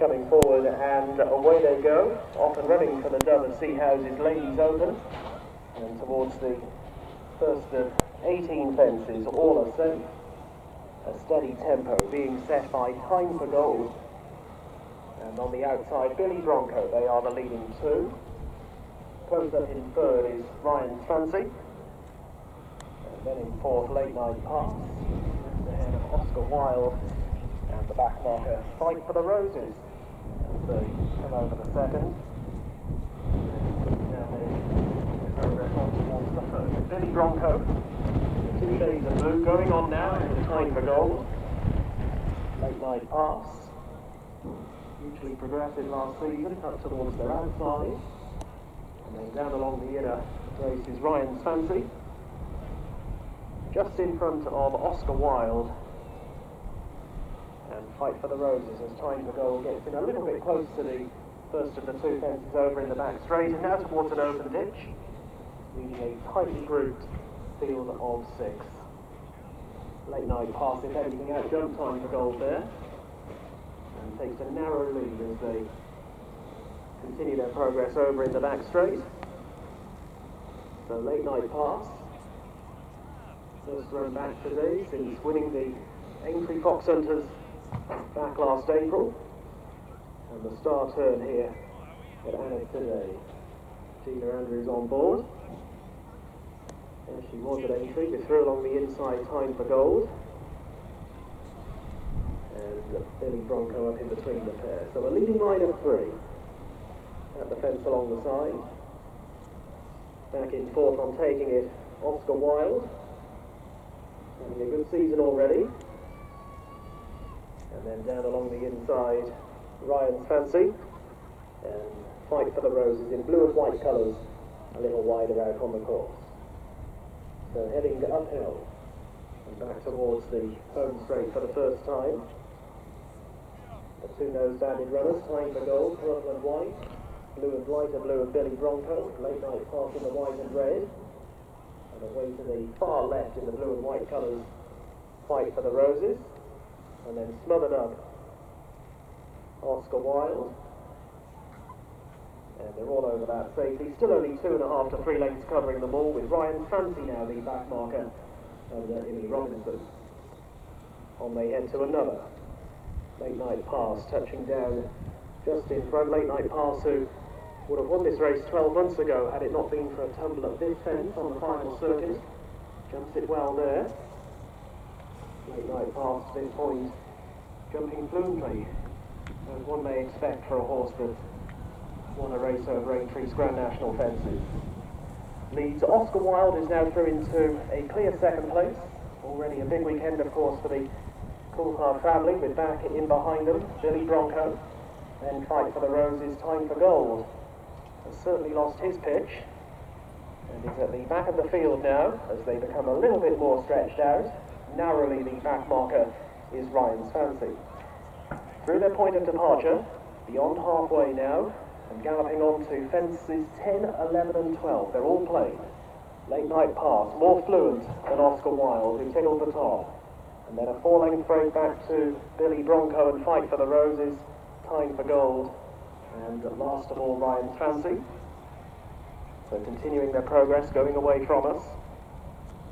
coming forward, and away they go, off and running for the Dover Sea Houses Ladies Open, and towards the first of 18 fences, all are safe. A steady tempo being set by Time for Gold, and on the outside Billy Bronco, they are the leading two. Close up in third is Ryan's Fancy, and then in fourth Latenightpass, just ahead of Oscar Wilde, and the back marker Fightfortheroses as they come over the second. Now they progress on towards the third. Billy Bronco, 2 shades of blue, going on now into Time for Gold. Latenightpass, hugely progressive last season, up towards their outside. And then down along the inner race is Ryan's Fancy, just in front of Oscar Wilde. And Fightfortheroses as Time for Gold gets in a little bit close to the first of the 2 fences over in the back straight, and now towards an open ditch, leading a tightly grouped field of 6. Latenightpass, if anything, out-jumped Time for Gold there, and takes a narrow lead as they continue their progress over in the back straight. So Latenightpass, first run back today since winning the Aintree Fox Hunters back last April, and the star turn here at Alnwick today. G Andrews on board, and she was at Aintree, we threw along the inside Time for Gold, and Billy Bronco up in between the pair. So a leading line of 3 at the fence along the side. Back in fourth on taking it, Oscar Wilde, having a good season already. And then down along the inside, Ryan's Fancy, and Fightfortheroses in blue and white colours, a little wider out on the course. So heading uphill and back towards the home straight for the first time. The 2 nose-banded runners, Time for Gold, purple and white, blue and lighter blue and Billy Bronco, Latenightpass in the white and red, and away to the far left in the blue and white colours, Fightfortheroses. And then smothered up Oscar Wilde, and they're all over that safely. Still only 2.5 to 3 lengths covering them all, with Ryan's Fancy now the back marker under Emily Robinson. On they head to another Latenightpass, touching down just in front. Latenightpass, who would have won this race 12 months ago had it not been for a tumble at this fence on the final circuit. Jumps it well there. Latenightpass to this point, jumping fluently, as one may expect for a horse that won a race over Aintree's Grand National fences. Leads Oscar Wilde is now through into a clear second place. Already a big weekend, of course, for the Coulthard family, with back in behind them Billy Bronco. Then Fightfortheroses, Time for Gold has certainly lost his pitch, and is at the back of the field now as they become a little bit more stretched out. Narrowly the back marker is Ryan's Fancy. Through their point of departure, beyond halfway now, and galloping on to fences 10, 11 and 12. They're all played. Latenightpass, more fluent than Oscar Wilde, who tickled the top. And then a 4-length break back to Billy Bronco and Fightfortheroses, Time for Gold, and last of all Ryan's Fancy. So continuing their progress, going away from us,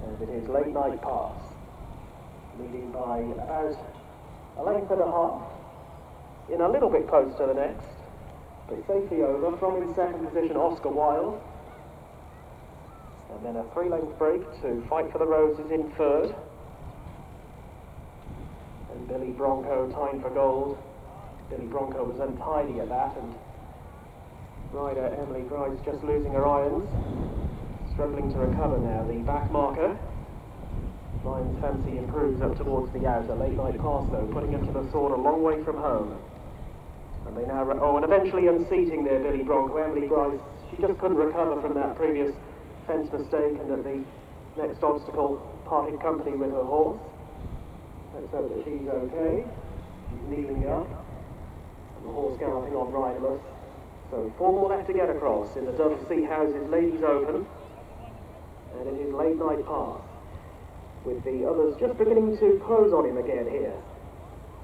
and it is Latenightpass, leading by about a length and a half, in a little bit close to the next, but safely over. From in second position, Oscar Wilde, and then a 3-length break to Fightfortheroses in third, and Billy Bronco, Time for Gold. Billy Bronco was untidy at that, and rider Emily Grice just losing her irons, struggling to recover now. The back marker, Ryan's Fancy, improves up towards the outer. Latenightpass, though, putting him to the sword a long way from home. And they now, and eventually unseating their Billy Bronco. Emily Grice, she just couldn't recover from that previous fence mistake, and at the next obstacle parted company with her horse. Let's hope that she's okay. She's kneeling up, and the horse galloping on riderless. So 4 more left to get across in the Dover Sea Houses Ladies Open, and it is Latenightpass, with the others just beginning to close on him again here.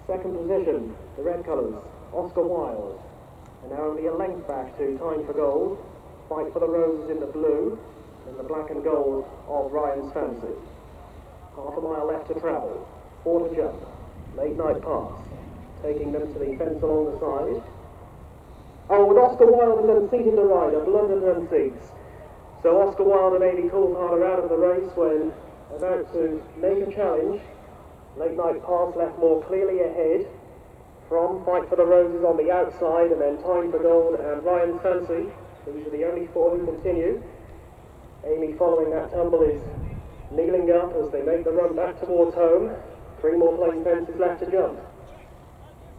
Second position, the red colours, Oscar Wilde. And now only a length back to Time for Gold. Fight for the Roses in the blue, and the black and gold of Ryan's Fancy. Half a mile left to travel. 4 to jump. Latenightpass. Taking them to the fence along the side. Oh, and Oscar Wilde has unseated the rider, blundered and unseats. So Oscar Wilde and Amy Coulthard are out of the race when about to make a challenge. Latenightpass left more clearly ahead from Fight for the Roses on the outside, and then Time for Gold and Ryan's Fancy. These are the only 4 who continue. Amy, following that tumble, is kneeling up as they make the run back towards home. 3 more place fences left to jump.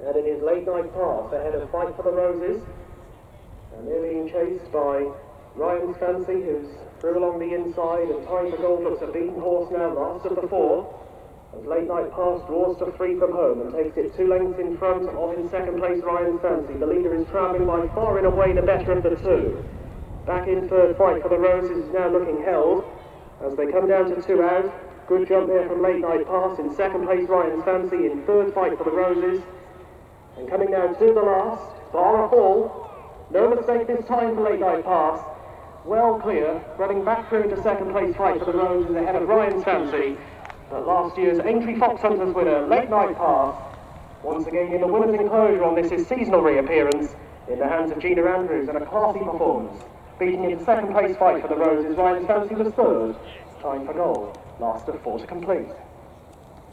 And it is Latenightpass ahead of Fight for the Roses. And they're being chased by Ryan's Fancy, who's through along the inside, and Time for Gold looks a beaten horse now, last of the 4. As Latenightpass draws to 3 from home and takes it 2 lengths in front of, in second place, Ryan's Fancy. The leader is travelling by far and away the better of the 2. Back in third, Fight for the Roses is now looking held as they come down to 2 out. Good jump there from Latenightpass. In second place, Ryan's Fancy. In third, Fight for the Roses. And coming down to the last, bar a fall. No mistake this time for Latenightpass. Well clear, running back through into second place, Fight for the Roses ahead of Ryan's Fancy. But last year's Aintree Fox Hunters winner, Latenightpass, once again in the winner's enclosure on this his seasonal reappearance in the hands of G Andrews, and a classy performance. Beating in second place, Fight for the Roses, Ryan's Fancy was third. Time for Gold, last of 4 to complete.